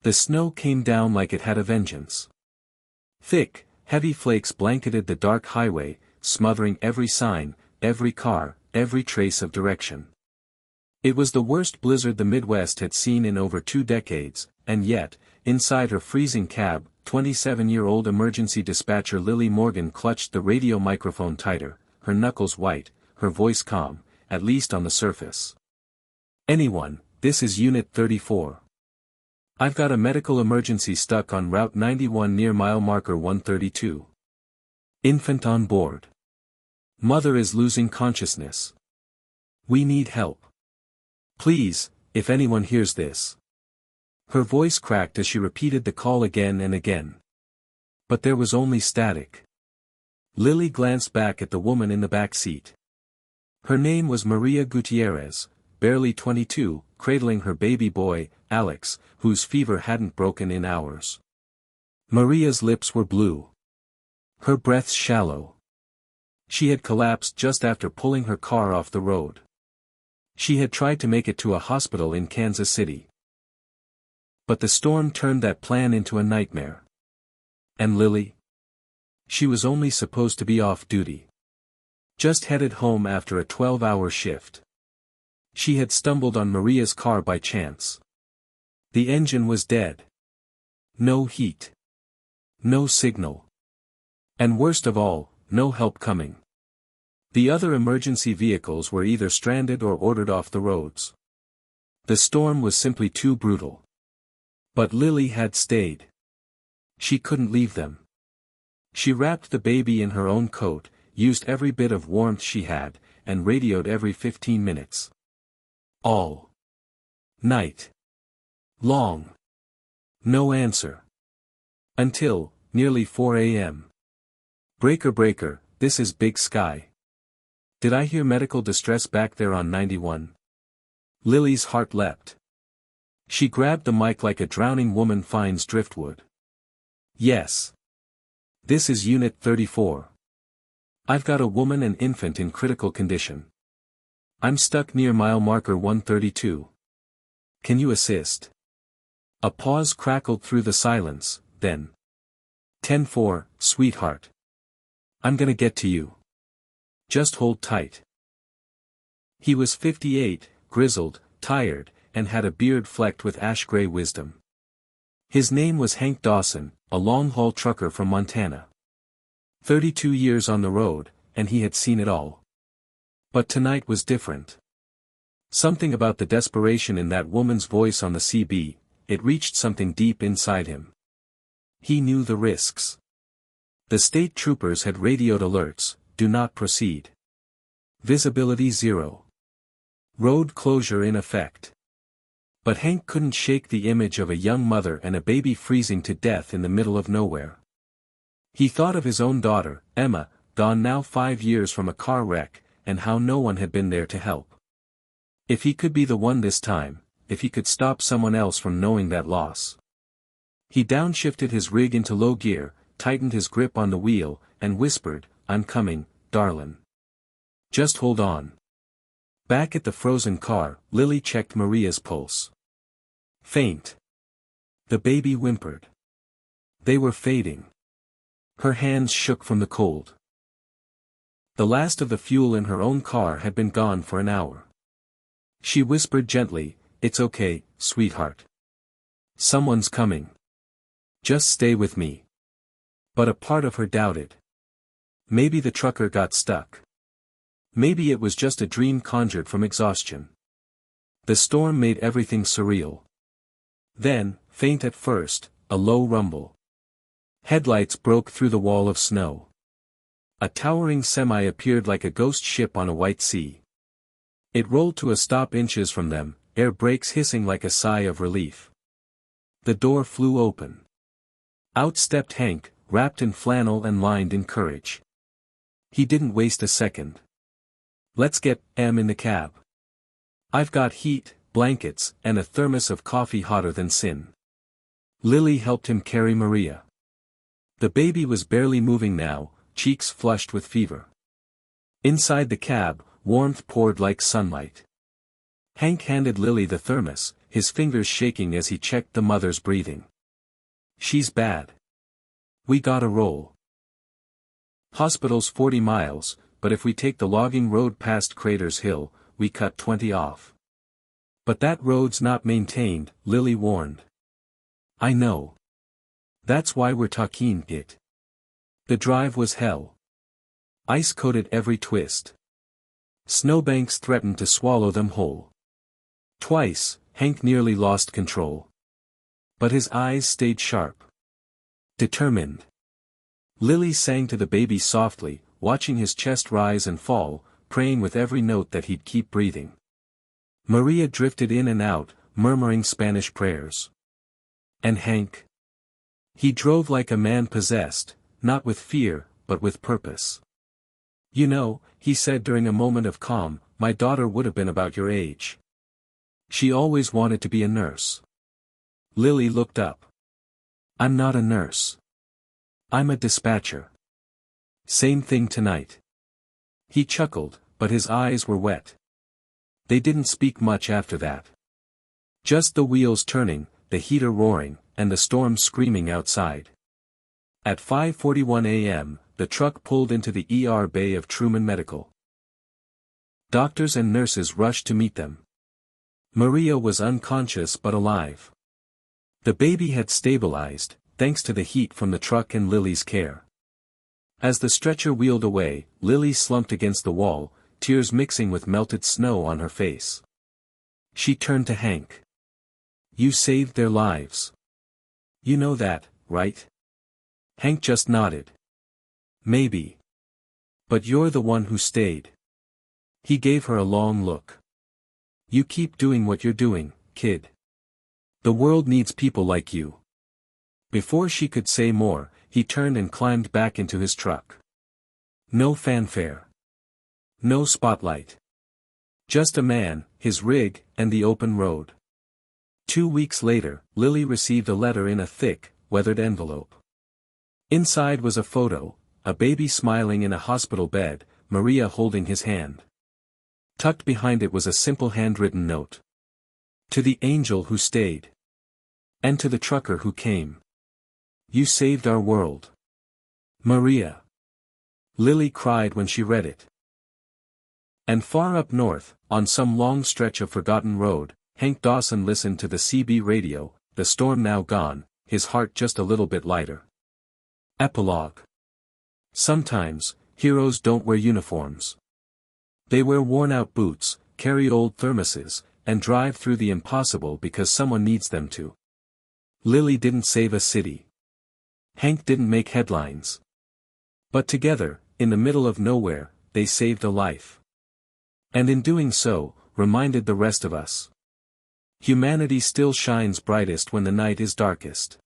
The snow came down like it had a vengeance. Thick, heavy flakes blanketed the dark highway, smothering every sign, every car, every trace of direction. It was the worst blizzard the Midwest had seen in over 2 decades, and yet, inside her freezing cab, 27-year-old emergency dispatcher Lily Morgan clutched the radio microphone tighter, her knuckles white, her voice calm, at least on the surface. "Anyone, this is Unit 34. I've got a medical emergency stuck on Route 91 near mile marker 132. Infant on board. Mother is losing consciousness. We need help. Please, if anyone hears this." Her voice cracked as she repeated the call again and again. But there was only static. Lily glanced back at the woman in the back seat. Her name was Maria Gutierrez, barely 22, cradling her baby boy, Alex, whose fever hadn't broken in hours. Maria's lips were blue. Her breath shallow. She had collapsed just after pulling her car off the road. She had tried to make it to a hospital in Kansas City. But the storm turned that plan into a nightmare. And Lily? She was only supposed to be off duty. Just headed home after a 12-hour shift. She had stumbled on Maria's car by chance. The engine was dead. No heat. No signal. And worst of all, no help coming. The other emergency vehicles were either stranded or ordered off the roads. The storm was simply too brutal. But Lily had stayed. She couldn't leave them. She wrapped the baby in her own coat, used every bit of warmth she had, and radioed every 15 minutes. All night long. No answer. Until, nearly 4 a.m. "Breaker breaker, this is Big Sky. Did I hear medical distress back there on 91? Lily's heart leapt. She grabbed the mic like a drowning woman finds driftwood. "Yes. This is Unit 34. I've got a woman and infant in critical condition. I'm stuck near mile marker 132. Can you assist?" A pause crackled through the silence, then. 10-4, sweetheart. I'm gonna get to you. Just hold tight. He was 58, grizzled, tired, and had a beard flecked with ash-gray wisdom. His name was Hank Dawson, a long-haul trucker from Montana. 32 years on the road, and he had seen it all. But tonight was different. Something about the desperation in that woman's voice on the CB, it reached something deep inside him. He knew the risks. The state troopers had radioed alerts, "Do not proceed. Visibility 0. Road closure in effect." But Hank couldn't shake the image of a young mother and a baby freezing to death in the middle of nowhere. He thought of his own daughter, Emma, gone now 5 years from a car wreck, and how no one had been there to help. If he could be the one this time, if he could stop someone else from knowing that loss. He downshifted his rig into low gear, tightened his grip on the wheel, and whispered, "I'm coming, darlin'. Just hold on." Back at the frozen car, Lily checked Maria's pulse. Faint. The baby whimpered. They were fading. Her hands shook from the cold. The last of the fuel in her own car had been gone for an hour. She whispered gently, "It's okay, sweetheart. Someone's coming. Just stay with me." But a part of her doubted. Maybe the trucker got stuck. Maybe it was just a dream conjured from exhaustion. The storm made everything surreal. Then, faint at first, a low rumble. Headlights broke through the wall of snow. A towering semi appeared like a ghost ship on a white sea. It rolled to a stop inches from them, air brakes hissing like a sigh of relief. The door flew open. Out stepped Hank, wrapped in flannel and lined in courage. He didn't waste a second. "Let's get Em in the cab. I've got heat, blankets, and a thermos of coffee hotter than sin." Lily helped him carry Maria. The baby was barely moving now, cheeks flushed with fever. Inside the cab, warmth poured like sunlight. Hank handed Lily the thermos, his fingers shaking as he checked the mother's breathing. "She's bad. We gotta roll. Hospital's 40 miles, but if we take the logging road past Craters Hill, we cut 20 off." "But that road's not maintained," Lily warned. "I know. That's why we're talking it." The drive was hell. Ice coated every twist. Snowbanks threatened to swallow them whole. Twice, Hank nearly lost control. But his eyes stayed sharp. Determined. Lily sang to the baby softly, watching his chest rise and fall, praying with every note that he'd keep breathing. Maria drifted in and out, murmuring Spanish prayers. And Hank? He drove like a man possessed, not with fear, but with purpose. "You know," he said during a moment of calm, "my daughter would have been about your age. She always wanted to be a nurse." Lily looked up. "I'm not a nurse. I'm a dispatcher. Same thing tonight." He chuckled, but his eyes were wet. They didn't speak much after that. Just the wheels turning, the heater roaring, and the storm screaming outside. At 5:41 a.m., the truck pulled into the ER bay of Truman Medical. Doctors and nurses rushed to meet them. Maria was unconscious but alive. The baby had stabilized, thanks to the heat from the truck and Lily's care. As the stretcher wheeled away, Lily slumped against the wall, tears mixing with melted snow on her face. She turned to Hank. "You saved their lives. You know that, right?" Hank just nodded. "Maybe. But you're the one who stayed." He gave her a long look. "You keep doing what you're doing, kid. The world needs people like you." Before she could say more, he turned and climbed back into his truck. No fanfare. No spotlight. Just a man, his rig, and the open road. 2 weeks later, Lily received a letter in a thick, weathered envelope. Inside was a photo, a baby smiling in a hospital bed, Maria holding his hand. Tucked behind it was a simple handwritten note. "To the angel who stayed. And to the trucker who came. You saved our world. Maria." Lily cried when she read it. And far up north, on some long stretch of forgotten road, Hank Dawson listened to the CB radio, the storm now gone, his heart just a little bit lighter. Epilogue. Sometimes, heroes don't wear uniforms. They wear worn-out boots, carry old thermoses, and drive through the impossible because someone needs them to. Lily didn't save a city. Hank didn't make headlines. But together, in the middle of nowhere, they saved a life. And in doing so, reminded the rest of us. Humanity still shines brightest when the night is darkest.